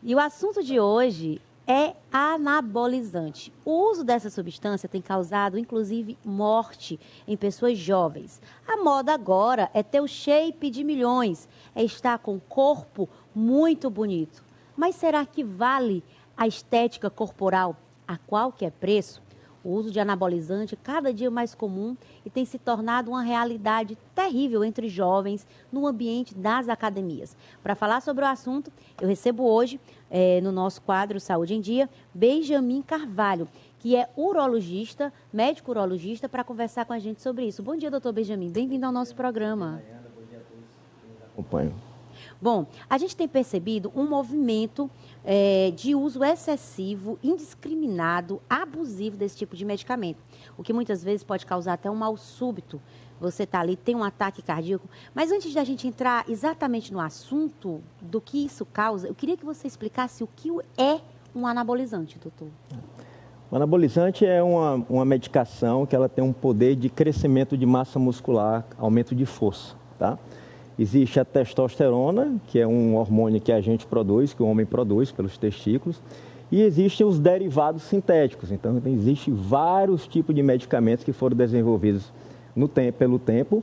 E o assunto de hoje é anabolizante. O uso dessa substância tem causado, inclusive, morte em pessoas jovens. A moda agora é ter o shape de milhões, é estar com o corpo muito bonito. Mas será que vale a estética corporal a qualquer preço? O uso de anabolizante é cada dia mais comum e tem se tornado uma realidade terrível entre jovens no ambiente das academias. Para falar sobre o assunto, eu recebo hoje, no nosso quadro Saúde em Dia, Benjamin Carvalho, que é urologista, médico urologista, para conversar com a gente sobre isso. Bom dia, doutor Benjamin. Bem-vindo ao nosso programa. Bom dia a todos que nos acompanham. Bom, a gente tem percebido um movimento de uso excessivo, indiscriminado, abusivo desse tipo de medicamento, o que muitas vezes pode causar até um mal súbito. Você está ali, tem um ataque cardíaco. Mas antes da gente entrar exatamente no assunto do que isso causa, eu queria que você explicasse o que é um anabolizante, doutor. O anabolizante é uma medicação que ela tem um poder de crescimento de massa muscular, aumento de força, tá? Existe a testosterona, que é um hormônio que a gente produz, que o homem produz pelos testículos, e existem os derivados sintéticos. Então, existem vários tipos de medicamentos que foram desenvolvidos pelo tempo.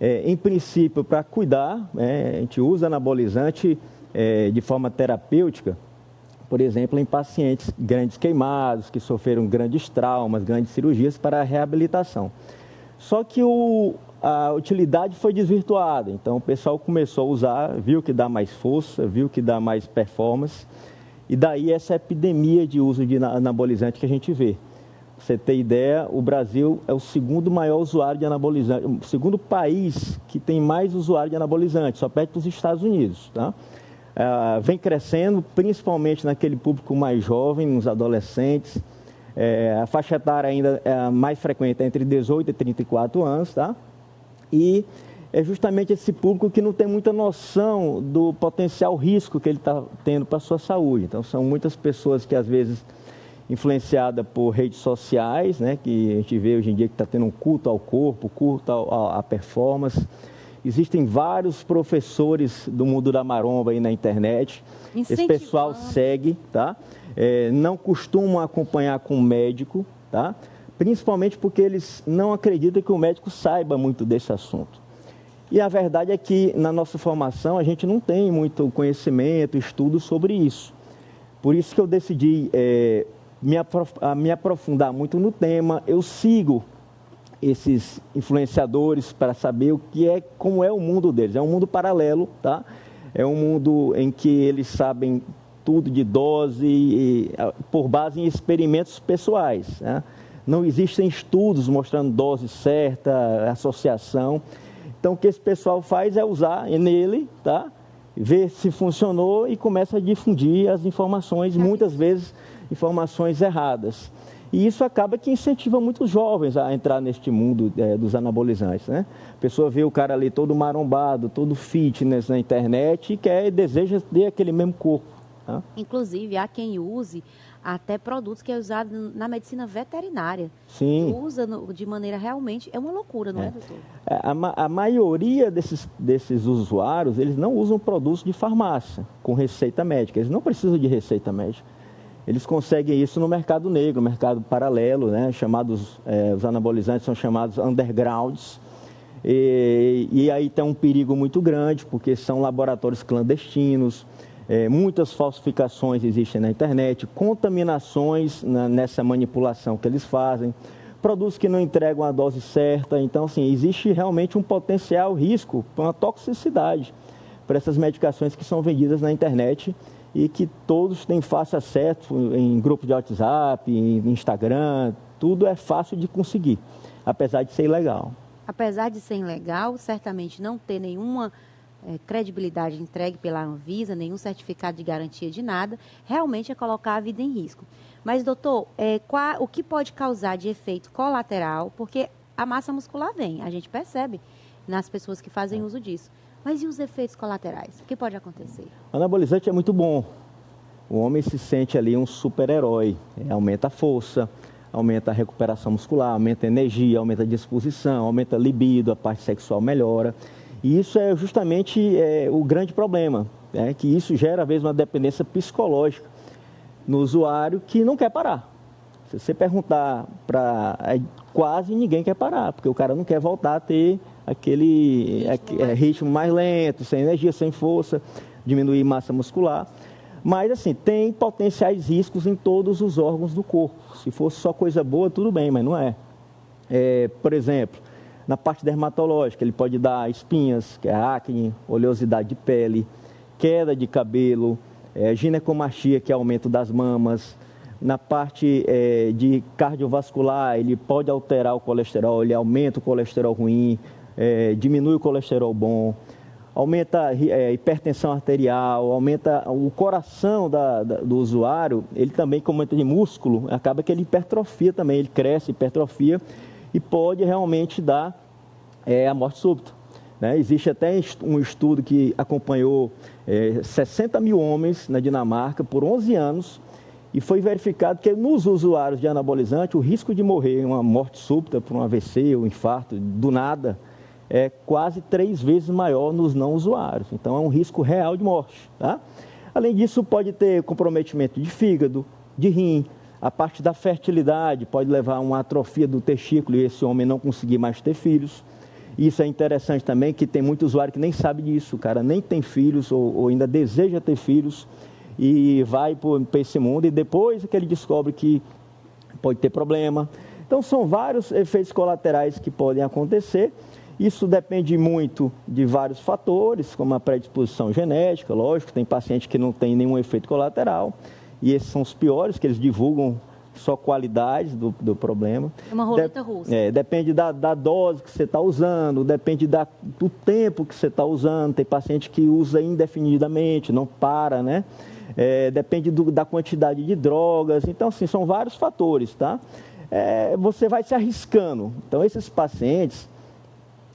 Em princípio, para cuidar, a gente usa anabolizante de forma terapêutica, por exemplo, em pacientes grandes queimados, que sofreram grandes traumas, grandes cirurgias para a reabilitação. Só que a utilidade foi desvirtuada, então o pessoal começou a usar, viu que dá mais força, viu que dá mais performance, e daí essa epidemia de uso de anabolizante que a gente vê. Pra você ter ideia, o Brasil é o segundo maior usuário de anabolizante, o segundo país que tem mais usuário de anabolizante, só perde para os Estados Unidos, tá? Vem crescendo, principalmente naquele público mais jovem, nos adolescentes. A faixa etária ainda é mais frequente, é entre 18 e 34 anos, tá? E é justamente esse público que não tem muita noção do potencial risco que ele está tendo para a sua saúde. Então, são muitas pessoas que, às vezes, influenciadas por redes sociais, né, que a gente vê hoje em dia que está tendo um culto ao corpo, culto à performance. Existem vários professores do mundo da maromba aí na internet. Esse pessoal segue, tá? Não costumam acompanhar com o médico, tá? Principalmente porque eles não acreditam que o médico saiba muito desse assunto. E a verdade é que na nossa formação a gente não tem muito conhecimento, estudo sobre isso. Por isso que eu decidi me aprofundar muito no tema. Eu sigo esses influenciadores para saber como é o mundo deles. É um mundo paralelo, tá? É um mundo em que eles sabem tudo de dose por base em experimentos pessoais, né? Não existem estudos mostrando dose certa, associação. Então, o que esse pessoal faz é usar nele, tá? Ver se funcionou e começa a difundir as informações, muitas vezes informações erradas. E isso acaba que incentiva muitos jovens a entrar neste mundo dos anabolizantes, né? A pessoa vê o cara ali todo marombado, todo fitness na internet e deseja ter aquele mesmo corpo, tá? Inclusive, há quem use até produtos que é usado na medicina veterinária. Sim. Usa de maneira realmente... É uma loucura, não é, doutor? A maioria desses usuários, eles não usam produtos de farmácia com receita médica. Eles não precisam de receita médica. Eles conseguem isso no mercado negro, no mercado paralelo, né? Os anabolizantes são chamados undergrounds. E aí tem um perigo muito grande, porque são laboratórios clandestinos. Muitas falsificações existem na internet, contaminações nessa manipulação que eles fazem, produtos que não entregam a dose certa. Então, assim, existe realmente um potencial risco, uma toxicidade para essas medicações que são vendidas na internet e que todos têm fácil acesso em grupo de WhatsApp, em Instagram, tudo é fácil de conseguir, apesar de ser ilegal. Apesar de ser ilegal, certamente não ter nenhuma credibilidade entregue pela Anvisa, nenhum certificado de garantia de nada, realmente é colocar a vida em risco. Mas, doutor, o que pode causar de efeito colateral? Porque a massa muscular vem, a gente percebe nas pessoas que fazem uso disso. Mas e os efeitos colaterais? O que pode acontecer? O anabolizante é muito bom. O homem se sente ali um super-herói. Aumenta a força, aumenta a recuperação muscular, aumenta a energia, aumenta a disposição, aumenta a libido, a parte sexual melhora. E isso é justamente o grande problema. né, que isso gera, às vezes, uma dependência psicológica no usuário que não quer parar. Se você perguntar para... quase ninguém quer parar, porque o cara não quer voltar a ter aquele ritmo mais lento, sem energia, sem força, diminuir massa muscular. Mas, assim, tem potenciais riscos em todos os órgãos do corpo. Se fosse só coisa boa, tudo bem, mas não é. Por exemplo, na parte dermatológica, ele pode dar espinhas, que é acne, oleosidade de pele, queda de cabelo, ginecomastia, que é aumento das mamas. Na parte de cardiovascular, ele pode alterar o colesterol, ele aumenta o colesterol ruim, diminui o colesterol bom, aumenta a hipertensão arterial, aumenta o coração do usuário, ele também, como aumenta de músculo, acaba que ele hipertrofia também, ele cresce, hipertrofia, e pode realmente dar a morte súbita. Né? Existe até um estudo que acompanhou 60 mil homens na Dinamarca por 11 anos, e foi verificado que nos usuários de anabolizante, o risco de morrer, uma morte súbita por um AVC ou infarto, do nada, é quase 3 vezes maior nos não usuários. Então, é um risco real de morte. Tá? Além disso, pode ter comprometimento de fígado, de rim, a parte da fertilidade pode levar a uma atrofia do testículo e esse homem não conseguir mais ter filhos. Isso é interessante também, que tem muito usuário que nem sabe disso, o cara nem tem filhos ou ainda deseja ter filhos, e vai para esse mundo, e depois que ele descobre que pode ter problema. Então, são vários efeitos colaterais que podem acontecer. Isso depende muito de vários fatores, como a predisposição genética, lógico, tem paciente que não tem nenhum efeito colateral, e esses são os piores, que eles divulgam só qualidades do problema. É uma roleta russa. Depende da dose que você está usando, depende do tempo que você está usando, tem paciente que usa indefinidamente, não para, né? Depende da quantidade de drogas, então, assim, são vários fatores, tá? Você vai se arriscando. Então, esses pacientes,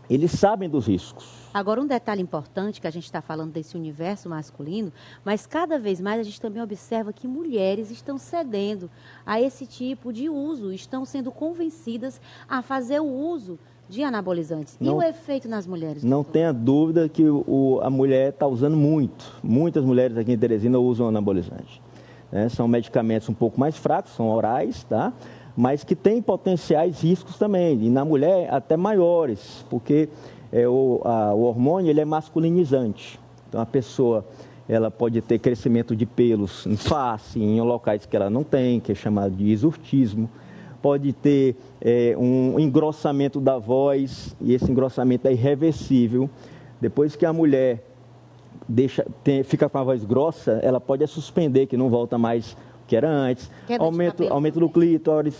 eles sabem dos riscos. Agora, um detalhe importante, que a gente está falando desse universo masculino, mas cada vez mais a gente também observa que mulheres estão cedendo a esse tipo de uso, estão sendo convencidas a fazer o uso de anabolizantes. E o efeito nas mulheres? Não tenha dúvida que a mulher está usando muito. Muitas mulheres aqui em Teresina usam anabolizante. São medicamentos um pouco mais fracos, são orais, tá? Mas que têm potenciais riscos também. E na mulher até maiores, porque o hormônio ele é masculinizante. Então a pessoa ela pode ter crescimento de pelos em face, em locais que ela não tem, que é chamado de hirsutismo. Pode ter um engrossamento da voz, e esse engrossamento é irreversível. Depois que a mulher fica com a voz grossa, ela pode suspender, que não volta mais o que era antes. Aumento do clítoris,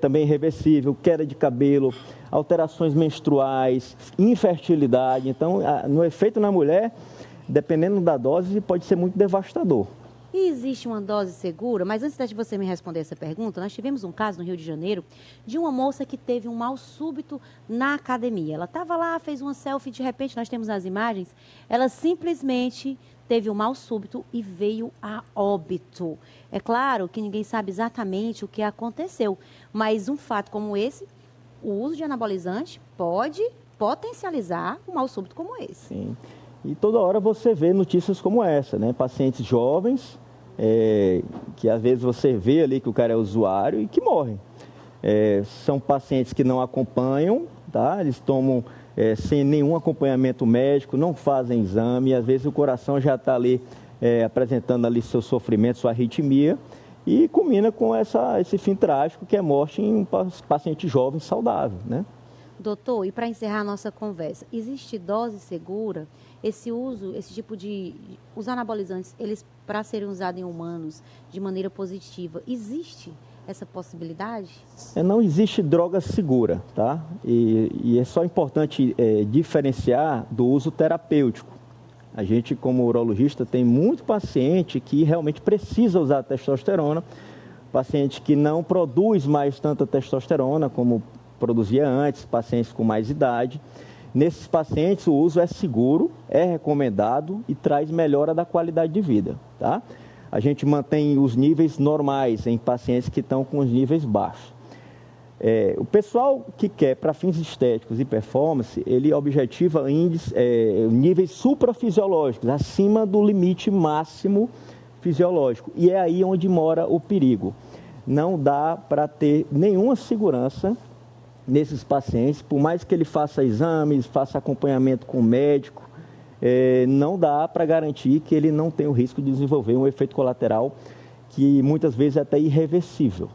também irreversível, queda de cabelo, alterações menstruais, infertilidade. Então, no efeito na mulher, dependendo da dose, pode ser muito devastador. E existe uma dose segura? Mas antes de você me responder essa pergunta, nós tivemos um caso no Rio de Janeiro de uma moça que teve um mal súbito na academia. Ela estava lá, fez uma selfie, de repente nós temos as imagens, ela simplesmente teve um mal súbito e veio a óbito. É claro que ninguém sabe exatamente o que aconteceu, mas um fato como esse, o uso de anabolizante pode potencializar um mal súbito como esse. Sim. E toda hora você vê notícias como essa, né? Pacientes jovens, que às vezes você vê ali que o cara é usuário e que morrem. São pacientes que não acompanham, tá? Eles tomam sem nenhum acompanhamento médico, não fazem exame, e às vezes o coração já está ali apresentando ali seu sofrimento, sua arritmia, e culmina com esse fim trágico que é morte em um paciente jovem saudável, né? Doutor, e para encerrar a nossa conversa, existe dose segura? Os anabolizantes, eles para serem usados em humanos de maneira positiva, existe essa possibilidade? Não existe droga segura, tá? E é só importante diferenciar do uso terapêutico. A gente, como urologista, tem muito paciente que realmente precisa usar testosterona, paciente que não produz mais tanta testosterona como produzia antes, pacientes com mais idade. Nesses pacientes, o uso é seguro, é recomendado e traz melhora da qualidade de vida, tá? A gente mantém os níveis normais em pacientes que estão com os níveis baixos. O pessoal que quer para fins estéticos e performance, ele objetiva níveis suprafisiológicos, acima do limite máximo fisiológico. E é aí onde mora o perigo. Não dá para ter nenhuma segurança nesses pacientes, por mais que ele faça exames, faça acompanhamento com o médico, não dá para garantir que ele não tem o risco de desenvolver um efeito colateral que muitas vezes é até irreversível.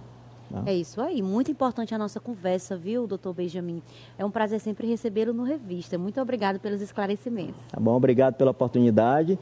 É isso aí, muito importante a nossa conversa, viu, doutor Benjamin? É um prazer sempre recebê-lo no Revista. Muito obrigado pelos esclarecimentos. Tá bom, obrigado pela oportunidade.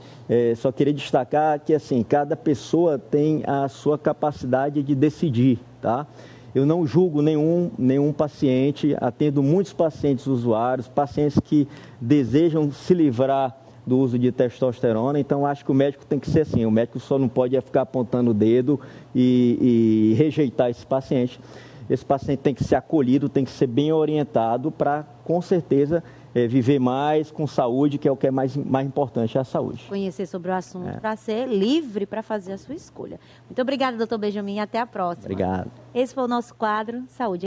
Só queria destacar que, assim, cada pessoa tem a sua capacidade de decidir, tá? Eu não julgo nenhum paciente, atendo muitos pacientes usuários, pacientes que desejam se livrar do uso de testosterona, então acho que o médico tem que ser assim, o médico só não pode ficar apontando o dedo e rejeitar esse paciente. Esse paciente tem que ser acolhido, tem que ser bem orientado para, com certeza, viver mais com saúde, que é o que é mais importante, é a saúde. Conhecer sobre o assunto para ser livre para fazer a sua escolha. Muito obrigada, doutor Benjamin, e até a próxima. Obrigado. Esse foi o nosso quadro Saúde.